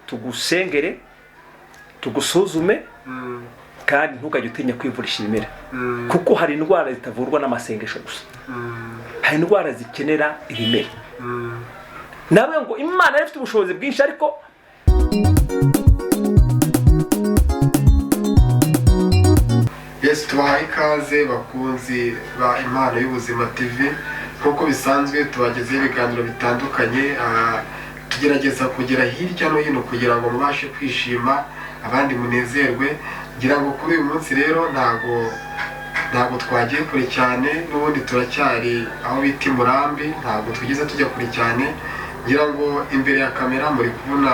tugusengere tugusuzume kandi ntukajye utinya kwivurisha ibimera kuko hari indwara zitavurwa n'amasengesho gusa hari indwara zikenera ibimera nawe ngo Imana ifite ubushobozi bwinshi ariko Yes, tubahaye ikaze bakunzi ba Impano y'Ubuzima TV nkuko bisanzwe tubagezeho ibiganiro bitandukanye tugerageza kugera hirya no hino kugira ngo mubashe kwishima abandi munezerwe ngira ngo kuri uyu munsi rero ntago twagiye kure cyane n'ubundi turacyari aho bita Murambi ntago tugeze tujya kure cyane ngira ngo imbere ya kamera muri kubona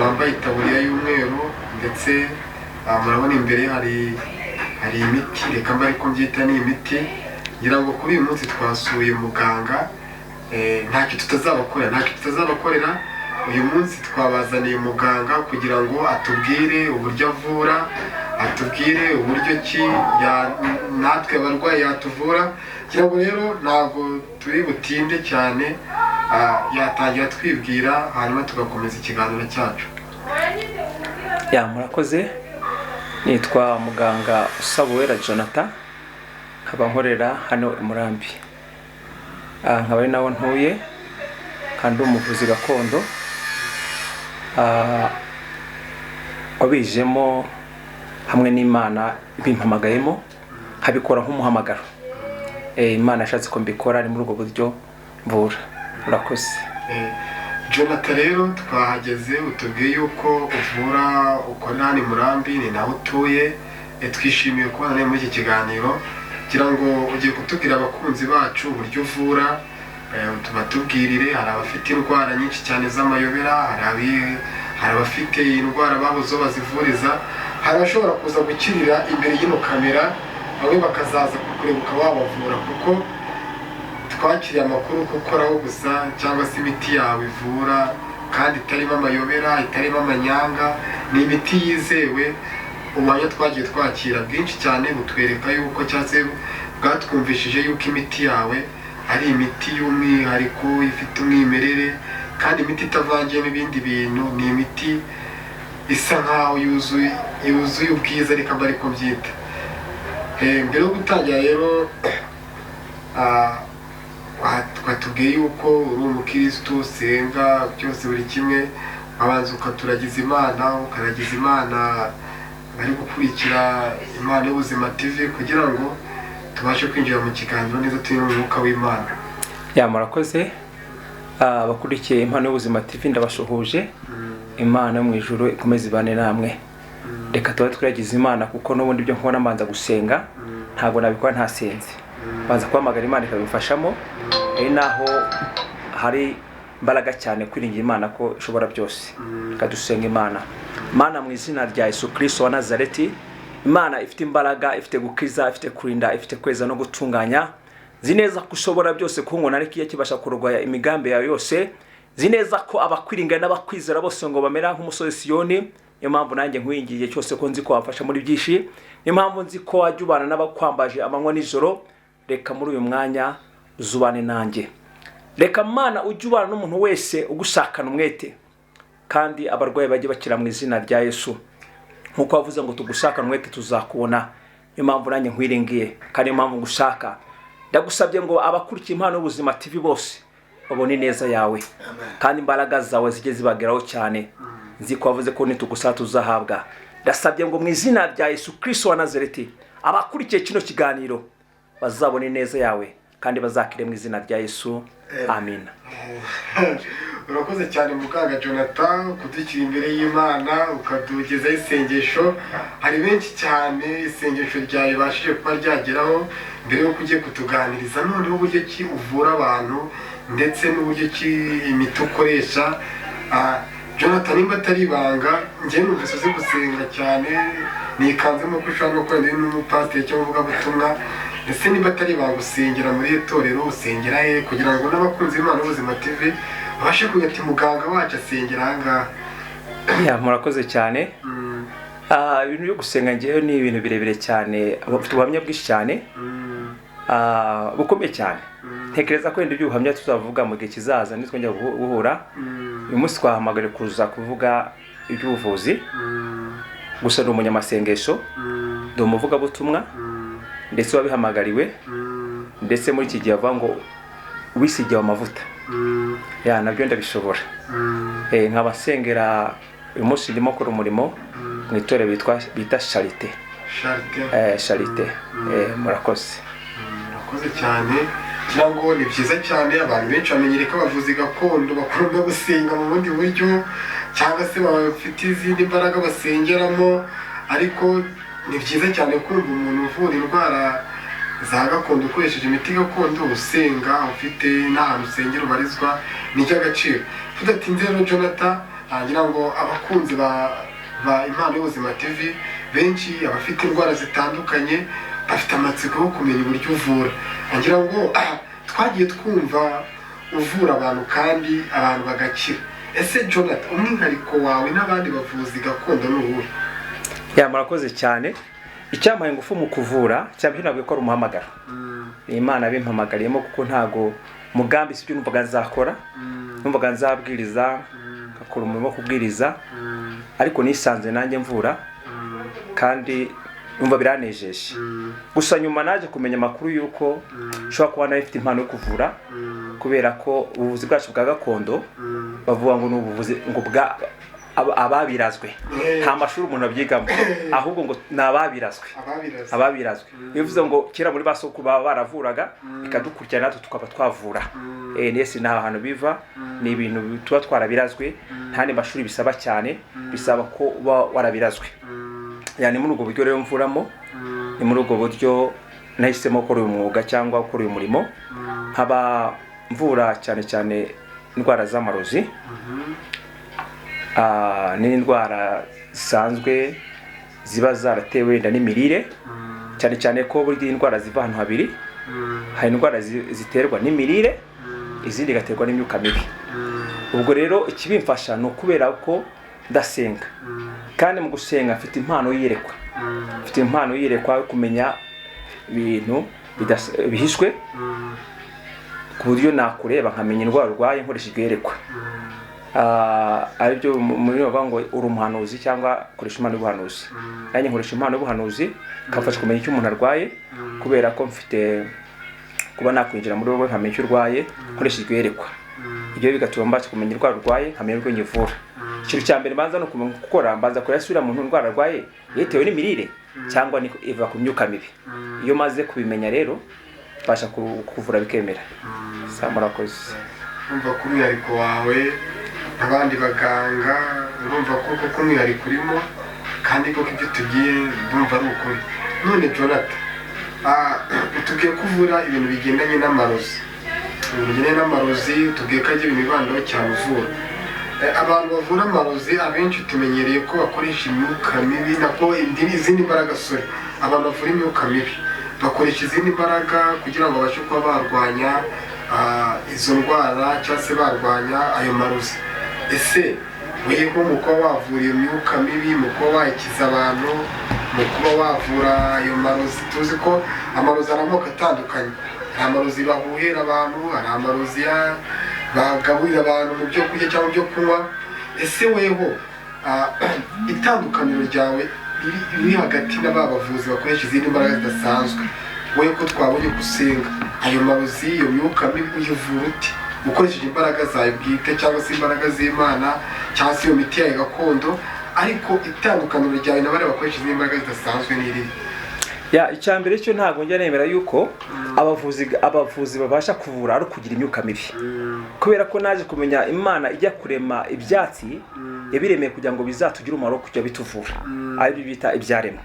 bambaye itaburiya y'umweru ndetse murabona imbere hari imiti reka mbari ko mbyita ni imiti ngira ngo kuri uyu munsi twasuye muganga ntacyo tutazabakorera uyu munsi twabazaniye muganga kugira ngo atubwire uburyo avura atubwire uburyo ki natwe abarwayi yatuvura ngira ngo rero ntabwo turi butinde cyane yatangira twibwira hanyuma tugakomeza ikiganiro cyacu. Murakoze. Nitwa muganga Usabuwera Jonathan nkaba nkorera hano Murambi nkaba ari nawo ntuye kandi umuvuzi gakondo wabijemo hamwe n'Imana bimpamagayemo nkabikora nk'umuhamagaro Imana yashatse ko mbikora ari muri ubwo buryo mvura. Urakoze. Jonathan rero twahageze utubwiye yuko uvura ukorera hano Murambi ni naho utuye twishimiye kubana nawe muri iki kiganiro kugira ngo ugiye kutubwira abakunzi bacu uburyo uvura tubatubwirire hari abafite indwara nyinshi cyane z'amayobera hari abafite indwara babuze bazivuriza hari abashobora kuza gukirira imbere y'ino kamera bamwe bakazaza kukureba ukaba wabavura kuko twakiriye amakuru kukoraho gusa cyangwa se imiti yawe ivura kandi itarimo amayobera itarimo amanyanga ni imiti yizewe umwanya twagiye twakira bwinshi cyane butwereka yuko cyase bwatwumvishije yuko imiti yawe ari imiti y'umwihariko ifite umwimerere kandi imiti itavangiyemo ibindi bintu ni imiti isa nkaho yuzuye ubwiza reka mbari ko byita. Mbere yo gutangira rero twatubwiye yuko uri umukristo usenga byose buri kimwe abanza ukaturagiza Imana ukaragiza Imana bari gukurikira Impano y'Ubuzima TV kugira ngo tubashe kwinjira mu kiganiro neza turi mu mwuka w'Imana. Murakoze. Abakurikiye Impano y'Ubuzima TV ndabashuhuje. Imana yo mu ijuru ikomeze ibane namwe. Reka tuba twiragiza Imana kuko n'ubundi byo nkora manza gusenga ntabwo nabikora ntasenze. Banza kwamagara Imana ikabimfashamo naho hari imbaraga cyane kwiringira Imana ko ishobora byose. Reka dusenga Imana. Mana mu izina rya Yesu Kristo wa Nazareti, Imana ifite imbaraga, ifite gukiza, ifite kurinda, ifite kweza no gutunganya. Zineza kushobora byose kunkona ariko iyo kibasha kurwaya imigambi yawe yose. Zineza ko abakwiringa n'abakwizera bose ngo bamera nk'umusozi Siyoni. Niyo mpamvu nanjye nkwingiye cyose ko nzi ko wafasha muri byinshi. Niyo mpamvu nzi ko wajubana n'abakwambaje amanywa n'ijoro. Reka muri uyu mwanya uzubane nanjye. Reka Mana ujubana n'umuntu wese ugushakana umwete kandi abarwayi bajye bakira mu izina rya Yesu. Nkuko wavuze ngo tugushakana umwete tuzakubona. Niyo mpamvu nanjye nkwiringiye kandi niyo mpamvu ngushaka. Ndagusabye ngo abakurikiye Impano y'Ubuzima TV bose babone neza yawe kandi imbaraga zawe zijye zibageraho cyane. Nzi ko wavuze ko nitugusaba tuzahabwa. Ndasabye ngo mu izina rya Yesu Kristo wa Nazareti abakurikiye kino kiganiro bazabone neza yawe kandi bazakire mu izina rya Yesu. Amen. Urakoze cyane muganga Jonathan kudukira imbere y'Imana ukadugezaho isengesho. Hari benshi cyane isengesho ryawe bashije kuba ryageraho mbere yo kujye kutuganiriza noneho uburyo ki uvura abantu ndetse n'uburyo ki imiti ukoresha. Jonathan nimba atari ibanga njye numvise uzi gusenga cyane nikanzemo ko ushobora no kwenda n'umupasiteri cyangwa uvugabutumwa ndetse nimba atari ibanga usengera muri itorero usengera he kugira ngo n'abakunzi b'Impano y'Ubuzima TV babashe kumenya ati muganga wacu asengera ahangaha. Murakoze cyane. Ibintu byo gusenga ngewe ni ibintu birebire cyane bafite ubuhamya bwinshi cyane bukomeye cyane. Ntekereza ko ibyo ubuhamya tuzavuga mu gihe kizaza nitwongera guhura uyu munsi twahamagare kuza kuvuga iby'ubuvuzi, gusa ndi umunyamasengesho, ndi umuvugabutumwa, ndetse wabihamagariwe, ndetse muri iki gihe bavuga ngo wisigiwe amavuta, nabyo ndabishobora. Nkaba nsengera uyu munsi ndimo gukora umurimo mu itorero bita Charité. Charité. Murakoze. Murakoze cyane. Cyangwa ni byiza cyane, abantu benshi bamenyere ko abavuzi gakondo bakunda gusenga mu bundi buryo, cyangwa se bafite izindi mbaraga basengeramo, ariko ni byiza cyane kumva umuntu uvura indwara za gakondo ukoresheje imiti gakondo, usenga ufite n'ahantu usengera ubarizwa, ni icy'agaciro. Tudatinze rero Jonathan, ngira ngo abakunzi ba Impano y'Ubuzima TV benshi abafite indwara zitandukanye bafite amatsiko yo kumenya uburyo uvura. Ngira ngo twagiye twumva uvura abantu kandi abantu bagakira. Ese Jonathan, umwihariko wawe n'abandi bavuzi gakondo ni uwuhe? Murakoze cyane. Icyampaye ingufu mu kuvura cyabyo nabwo ko ari umuhamagaro. Imana bimpamagariyemo kuko ntago mugambi sibyo numvaga nzakora, numvaga nzabwiriza, ngakora umurimo wo kubwiriza, ariko nisanze nanjye mvura kandi numva biranejeje. Gusa nyuma naje kumenya amakuru yuko ushobora kuba nawe ufite impano yo kuvura, kubera ko ubuvuzi bwacu bwa gakondo bavuga ngo n'ubuvuzi ngo bwa ababirazwe, nta mashuri umuntu abyigamo, ahubwo ngo nababirazwe. Bivuze ngo kera muri basoko baba baravuraga, bikadukurikirana natwe tukaba twavura. Nese nta hantu biva, ni ibintu tuba twarabirazwe, nta ni mashuri bisaba cyane, bisaba ko uba warabirazwe. Ni muri ubwo buryo rero mvuramo, ni muri ubwo buryo nahisemo gukora uyu mwuga cyangwa gukora uyu murimo, nkaba mvura cyane cyane indwara z'amarozi, n'indwara zisanzwe ziba zaratewe wenda n'imirire, cyane cyane ko buri indwara ziva ahantu habiri, hari indwara ziterwa n'imirire, izindi gaterwa n'imyuka mibi. Ubwo rero ikibimfasha ni ukubera ko ndasenga, kandi mu gusenga mfite impano yirekwa, mfite impano yirekwa yo kumenya ibintu bihishwe, ku buryo nakureba nkamenya indwara urwaye nkoresheje yerekwa. Aribyo muri bavuga ngo uri umuhanuzi cyangwa koresha impano y'ubuhanuzi. Nanjye nkoresha impano y'ubuhanuzi kamfasha kumenya icyo umuntu arwaye, kubera ko mfite kuba nakwinjira muri wowe nkamenya icyo urwaye nkoresheje yerekwa. Ibyo bigatuma mbasha kumenya indwara urwaye, nkamenya urwo nyivura. Ikintu cya mbere mbanza no gukora, mbanza kurasubira mu ndwara arwaye yetewe n'imirire cyangwa iva ku myuka mibi. Iyo maze kubimenya rero mbasha kuvura bikemera. Murakoze. Umva ko umwihariko wawe abandi baganga, urumva ko umwihariko urimo, kandi koko ibyo tugiye ndumva ari ukuri. None Jonathan, tugiye kuvura ibintu bigendanye n'amarozi. Tugiye ko ajya ibintu bibandaho cyane uvura. Abantu bavura amarozi abenshi tumenyereye ko bakoresha imyuka mibi, nako izindi mbaraga abantu bavura imyuka mibi bakoresha izindi mbaraga kugira ngo babashe kuba barwanya izo ndwara cyangwa se barwanya ayo marozi. Ese weho mu kuba wavura iyo myuka mibi, mu kuba wayikiza abantu, mu kuba wavura ayo marozi, tuzi ko amarozi ari amoko atandukanye. Hari amarozi bahuhera abantu, hari amarozi bagaburira abantu mu byo kurya cyangwa byo kunywa. Ese weho itandukaniro ryawe riri hagati n'aba bavuzi bakoresha izindi mbaraga zidasanzwe, wowe ko twabonye gusenga ayo marozi, iyo myuka mibi uyivura uti ukoresheje imbaraga zawe bwite cyangwa se imbaraga z'Imana cyangwa se iyo miti yawe gakondo, ariko itandukaniro ryawe n'abari bakoresha izindi mbaraga zidasanzwe ni irihe? Icya mbere cyo ntabwo njya nemera yuko abavuzi babasha kuvura ari kugira imyuka mibi, kubera ko naje kumenya Imana ijya kurema ibyatsi yabiremeye kugira ngo bizatugire umumaro kujya bituvura, ari bita ibyarema.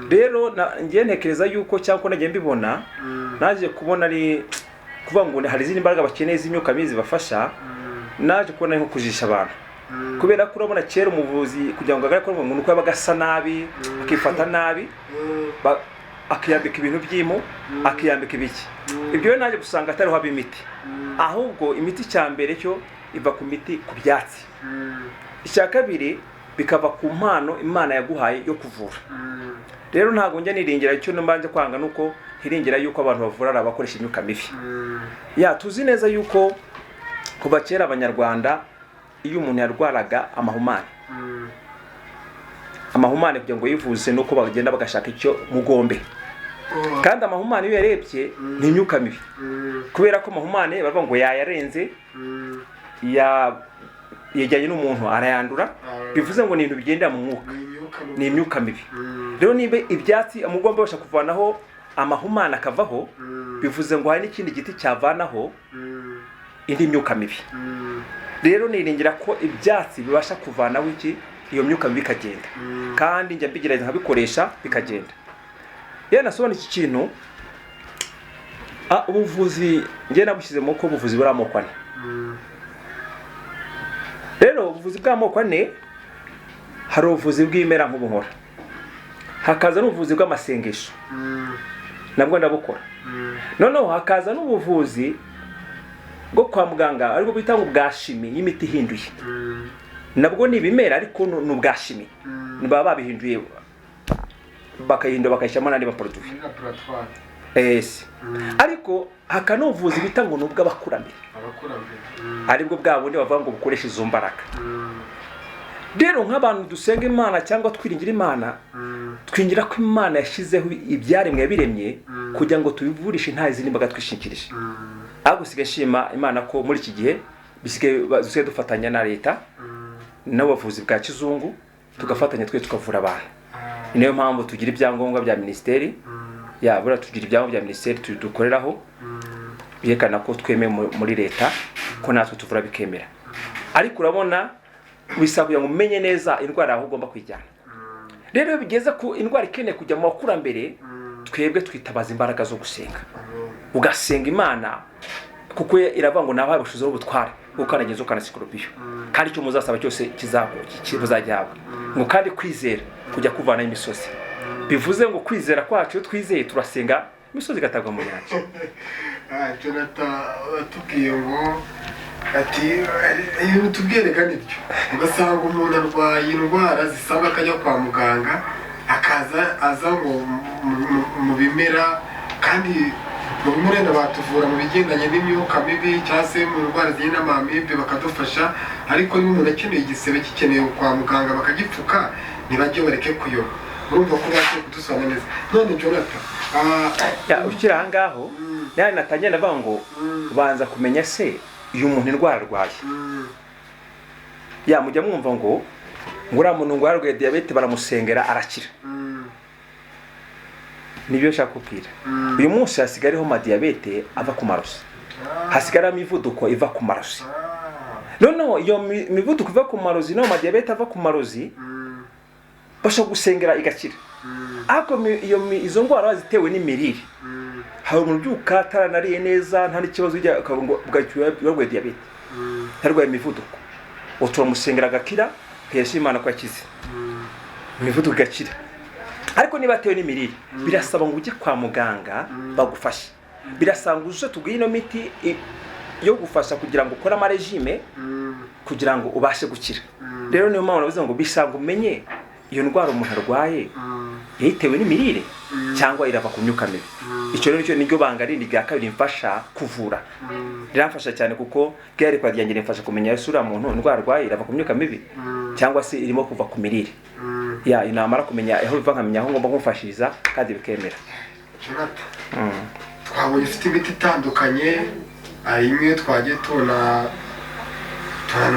Rero ngiye ntekereza yuko cyangwa ko nagiye mbibona, naje kubona ari kuvuga ngo hari izindi mbaraga bakeneye z'imyuka mibi zibafasha, naje kubona nko kujisha abantu. Kubera ko urabona kera umuvuzi kugira ngo agaragare ko umuntu uko yabaga asa nabi, akifata nabi, akiyambika ibintu by'imo, akiyambika ibiki. Ibyo we naje gusanga atari haba imiti, ahubwo imiti cya mbere cyo iva ku miti, ku byatsi. Icya kabiri bikava ku mpano Imana yaguhaye yo kuvura. Rero ntabwo njya niringira icyo mbanje kwanga nuko hiringira yuko abantu bavura ari abakoresha imyuka mibi. Tuzi neza yuko kuva kera Abanyarwanda iyo umuntu yarwaraga amahumane amahumane kugira ngo yivuze nuko bagenda bagashaka icyo mugombe kandi amahumane iyo yarebye ni imyuka mibi kubera ko amahumane bavuga ngo yayarenze yejyanye n'umuntu arayandura bivuze ngo ni ibintu bigendera mu mwuka ni imyuka mibi rero niba ibyatsi amugomba bashaka kuvanaho amahumane akavaho bivuze ngo hari n'ikindi giti cyavanaho indi myuka mibi rero niringira ko ibyatsi bibasha kuvanaho iki iyo myuka mibi ikagenda kandi njya mbigerageza nkabikoresha bikagenda yewe nasobanura iki kintu ubuvuzi njye nabushyizemo ko ubuvuzi buri amoko ane rero ubuvuzi bw'amoko ane hari ubuvuzi bw'ibimera nk'ubuhora hakaza n'ubuvuzi bw'amasengesho nabwo ndabukora noneho hakaza n'ubuvuzi bwo kwa muganga ariko bita ngo bwa shimi y'imiti ihinduye nabwo ni ibimera ariko ni ubwa shimi baba babihinduye bakayihindura bakayishyiramo n'andi maproduwi ariko haka n'ubuvuzi bita ngo ni ubw'abakurambere aribwo bwa bundi bavuga ngo bukoresha izo mbaraga rero nk'abantu dusenga Imana cyangwa twiringira Imana twingira ko Imana yashyizeho ibyaremwe yabiremye kugira ngo tubivurishe nta izindi mbaga twishingikirije ahubwo usigaye nshima Imana ko muri iki gihe bisigaye dufatanya na leta n'abavuzi bwa kizungu tugafatanya twe tukavura abantu niyo mpamvu tugira ibyangombwa bya ministeri bura tugira ibyangombwa bya ministeri dukoreraho byerekana ko twemeye muri leta ko natwe tuvura bikemera ariko urabona bisaba kugira ngo umenye neza indwara aho ugomba kwijyana rero iyo bigeze ku indwara ikeneye kujya mu bakurambere twebwe twitabaza imbaraga zo gusenga ugasenga Imana kuko iravuga ngo nabaye bushizeho ubutware ukanagenza ukanasikurubiyo kandi icyo muzasaba cyose kizajyawe ngo kandi kwizera kujya kuvana imisozi bivuze ngo kwizera kwacu twizeye turasenga imisozi igatagwa mu nyanja Jonathan watubwiye ngo ati iyo tubwereka nibyo ugasanga umuntu arwaye indwara zisaba akajya kwa muganga akaza aza ngo mu bimera kandi mu bimera batuvura mu bigendanye n'imyuka mibi cyangwa se mu ndwara zigenda n'amamibe bakadufasha ariko niba umuntu akeneye igisebe gikeneye kwa muganga bakagipfuka ntibajye bareke kuyoba urumva ko bagiye kudusobanura neza none Jonathan ukira aha ngaho natangiye ndavuga ngo ubanza kumenya se uyu muntu indwara arwaye mujya mwumva ngo uriya muntu ngo yarwaye diyabete baramusengera arakira nibyo nshaka kubwira uyu munsi hasigariho amadiyabete ava ku maraso hasigara imivuduko iva ku maraso noneho iyo mivuduko iva ku marozi no amadiyabete ava ku marozi bashobora gusengera igakira ariko izo ndwara zitewe n'imirire hari umuntu ubyuka ataranariye neza nta n'ikibazo bwarwaye diyabete yarwaye imivuduko turamusengera agakira ntiyashima Imana ko yakize imivuduko igakira ariko niba atewe n'imirire birasaba ngo ujye kwa muganga bagufashe birasaba ngo uze tuguhe ino miti yo gufasha kugira ngo ukore amarejime kugira ngo ubashe gukira rero niyo mpamvu navuze ngo bisanga umenye iyo ndwara umuntu arwaye yitewe n'imirire cyangwa irava ku myuka mibi icyo rero niryo banga rindi rya kabiri mfasha kuvura riramfasha cyane kuko bwari kwa ryanjye mfasha kumenya ese uriya muntu indwara arwaye irava ku myuka mibi cyangwa se irimo kuva ku mirire inamara kumenya aho biva nkamenya aho ngomba kumfashiriza kandi bikemera twabonye ufite imiti itandukanye imwe twagiye tubona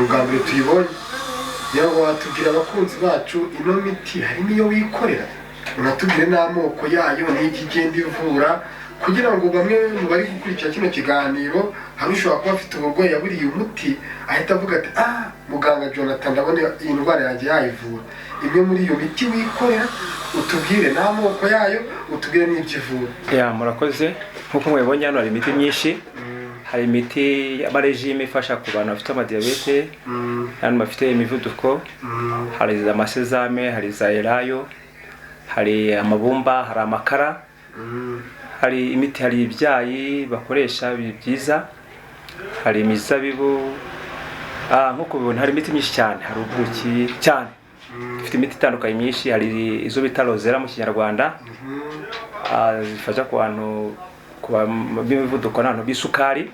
ubwa mbere tuyibonye yewe watubwira abakunzi bacu ino miti harimo iyo wikorera unatubwire n'amoko yayo n'iki igenda ivura kugira ngo bamwe mu bari gukurikira kino kiganiro hari ushobora kuba afite uburwayi yaburiye umuti ahita avuga ati muganga Jonathan ndabona iyi ndwara yanjye yayivura imwe muri iyo miti wikorera utubwire n'amoko yayo utubwire n'ibyo ivura murakoze nk'uko mwibonye hano hari imiti myinshi hari imiti y'amarejime ifasha ku bantu bafite amadiyabete n'abantu bafite imivuduko hari amasezame hari za elayo hari amabumba hari amakara hari imiti hari ibyayi bakoresha byiza hari imizabibu nk'uko bibona hari imiti myinshi cyane hari ubuki cyane ifite imiti itandukanye myinshi hari izo bita rozera mu kinyarwanda zifasha ku bantu b'imivuduko n'abantu b'isukari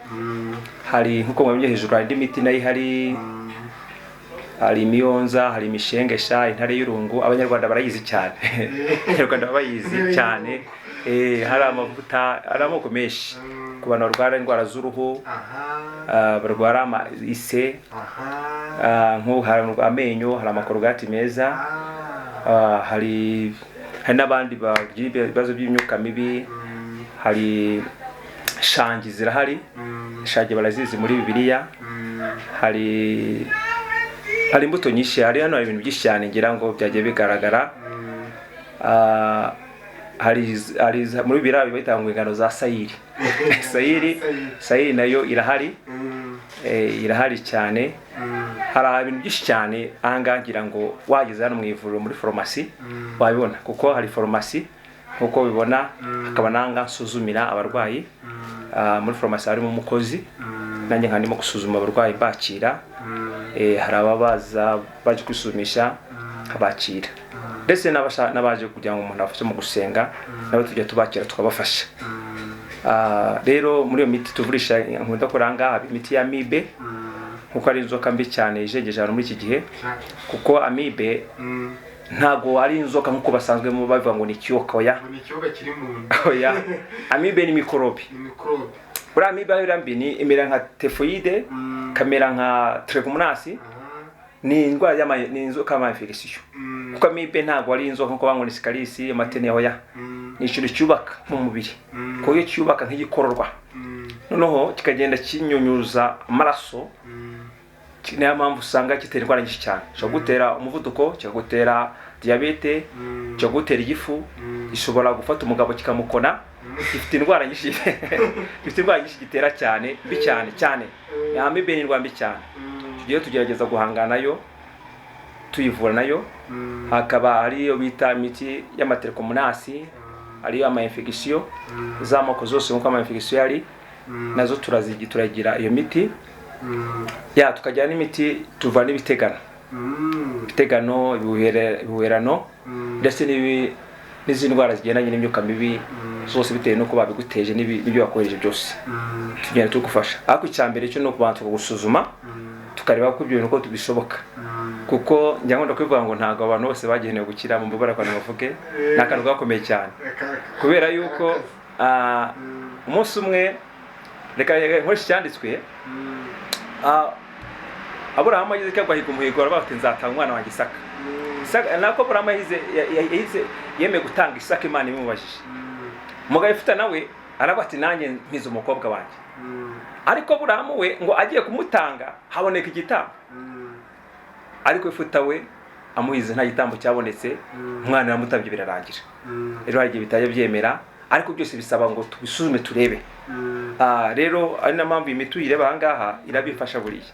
hari nk'uko mwabonye hejuru hari indi miti nayo ihari hari imiyonza, hari imishengesha, intare y'urungu, abanyarwanda barayizi cyane. Abanyarwanda bayizi cyane. Hari amavuta, hari amoko menshi ku bantu barwara indwara z'uruhu, barwara ise, hari amenyo, hari amakorogati meza, hari n'abandi bagira ibibazo by'imyuka mibi, hari shangi zirahari, shangi barazizi muri Bibiliya, hari imbuto nyinshi, hari hano ibintu byinshi cyane ngira ngo byagiye bigaragara. Hari muri Bibiliya bitanga ingano za sayiri. sayiri nayo irahari, irahari cyane. Hari ibintu byinshi cyane ahangaha ngira ngo wageze hano mu ivuriro muri farumasi wabibona, kuko hari farumasi nkuko bibona, hakaba nanga nsuzumira abarwayi. Muri farumasi harimo umukozi, nanjye nkandimo gusuzuma abarwayi bakira. Hari ababaza baje kwisumisha abakira, ndetse n'abaje kugira ngo umuntu afashe mu gusenga nabo tujya tubakira tukabafasha. Rero muri iyo miti tuvurisha nkunda kuranga imiti ya amibe, kuko ari inzoka mbi cyane ijegeje hano muri iki gihe, kuko amibe ntago ari inzoka nkuko basanzwe mu bavuga ngo ni ikiyoka. Oya, ni ikiyoka kiri mu oya, amibe ni mikorobe. Buri amibe rero mbi ni imera nka typhoide, kamera nka trichomonas, ni indwara ni inzoka ma infection. Kuko amibe ntago ari inzoka nkuko bangwa ni scaris, amatene. Oya, ni ikintu cyubaka mu mubiri, ko iyo cyubaka nk'igikororwa noneho kikagenda kinyunyuza amaraso. Niyo mpamvu usanga kitera indwara nyinshi cyane. Gishobora gutera umuvuduko, kikagutera diabete, kikagutera igifu, gishobora gufata umugabo kikamukona. Ifite indwara nyinshi ifite indwara nyinshi gitera cyane, mbi cyane cyane. Amibe ni indwara mbi cyane. Tugiye tugerageza guhangana nayo, tuyivura nayo. Hakaba hariyo bita imiti y'amatrichomonasi, hariyo ama infection z'amoko zose nkuko ama infection yari, nazo turagira iyo miti. Tukajyana n'imiti tuvana ibitegano, ibitegano, ibihuherano, ndetse n'izindi ndwara zigendanye n'imyuka mibi zose bitewe nuko babiguteje n'ibyo bakoresheje byose. Tugenda tugufasha. Ariko icyambere cyo no kubanza kugusuzuma tukareba ko ibyo bintu ko tubishoboka, kuko njya nkunda kwivuga ngo ntago abantu bose bagenewe gukira mu mbabara kwa navuge. Nakantu gakomeye cyane, kubera yuko umunsi umwe reka nkoresha cyanditswe, Aburahamu yagize cyagwahiga umuhigo bafite nzatanga umwana wanjye Isaka. Nako Aburahamu yahize yeme gutanga Isaka, Imana imubajije. Umugabo ifite nawe arabati nanjye mpize umukobwa wanjye. Ariko Aburahamu we ngo agiye kumutanga haboneka igitambo. Ariko ifite we amuhize nta gitambo cyabonetse, umwana yamutabye birarangira. Rero hari bitaye byemera, ariko byose bisaba ngo tubisuzume turebe. Rero ari na mpamvu imiti uyireba ahangaha irabifasha buriya.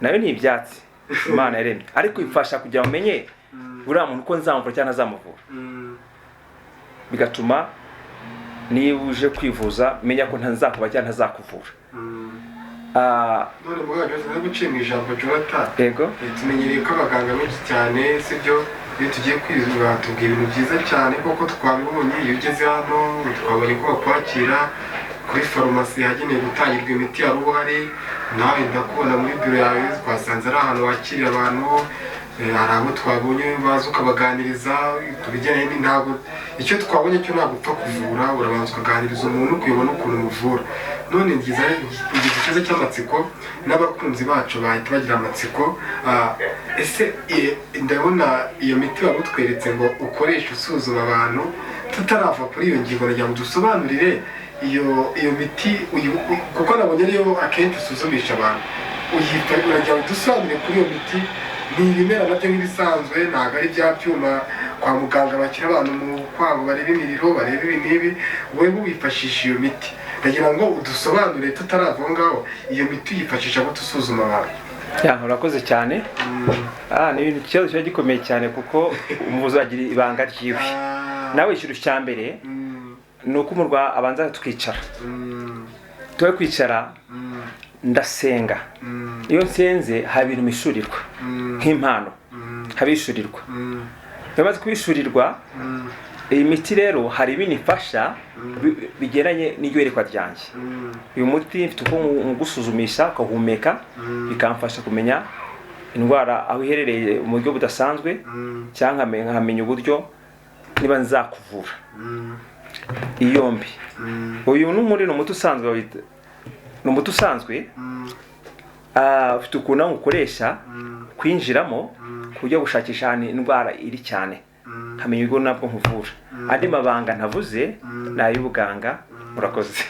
Nayo ni ibyatsi Imana yaremye, ariko ifasha kugira ngo umenye buriya muntu ko nzamuvura cyangwa ntazamuvura. Bigatuma niba uje kwivuza menya ko ntazakuba cyangwa ntazakuvura. None muganga no guciye mu ijambo Jonathan. Yego. Tumenyereye ko abaganga benshi cyane sibyo, iyo tugiye kwizura tubwira ibintu byiza cyane kuko twabibonye. Iyo ugeze hano twabonye ko bakwakira kuri farumasi hagenewe gutangirwa imiti ya ruhare. Nawe ndakubona muri biro yawe twasanze ari ahantu wakirira abantu. Hari abo twabonye baza ukabaganiriza kubijyanye n'intago. Icyo twabonye cyo ntabwo upfa kuvura, urabanza ukaganiriza umuntu ukuyobona ukuntu umuvura. None ngize ikibazo cy'amatsiko n'abakunzi bacu bahita bagira amatsiko. Ese ndabona iyo miti waba utweretse ngo ukoresha usuzuma abantu, tutarava kuri iyo ngingo nagira ngo dusobanurire iyo miti kuko nabonye ariyo akenshi usuzumisha abantu. Uragira ngo dusobanurire kuri iyo miti. Ni ibimera nabyo nk'ibisanzwe, ntabwo ari bya byuma kwa muganga bakira abantu mu kwabo bareba imiriro, bareba ibi n'ibi. Wewe wifashisha iyo miti, ndagira ngo udusobanurire tutarava ngaho iyo miti uyifashisha ngo tusuzuma abantu. Urakoze cyane. Ni ibintu ikibazo cyo gikomeye cyane, kuko umuvuzi agira ibanga ryiwe. Nawe ikintu cya mbere ni uko umurwa abanza tukicara. Tuwe kwicara ndasenga. Iyo nsenze hari ibintu mishurirwa nk'impano, habishurirwa. Bamaze kubishurirwa, iyi miti rero hari ibintu ifasha bigeranye n'iryerekwa ryanjye. Uyu muti mfite uko ngusuzumisha ukahumeka, bikamfasha kumenya indwara aho iherereye mu buryo budasanzwe cyangwa nkamenya uburyo niba nzakuvura iyombi. Uyu ni umuti usanzwe ni umuti usanzwe ufite ukuntu ukoresha kwinjiramo kujya gushakisha ahantu indwara iri cyane nkamenya ubwo nabwo nkuvura. Andi mabanga ntavuze ni ay'ubuganga. Murakoze.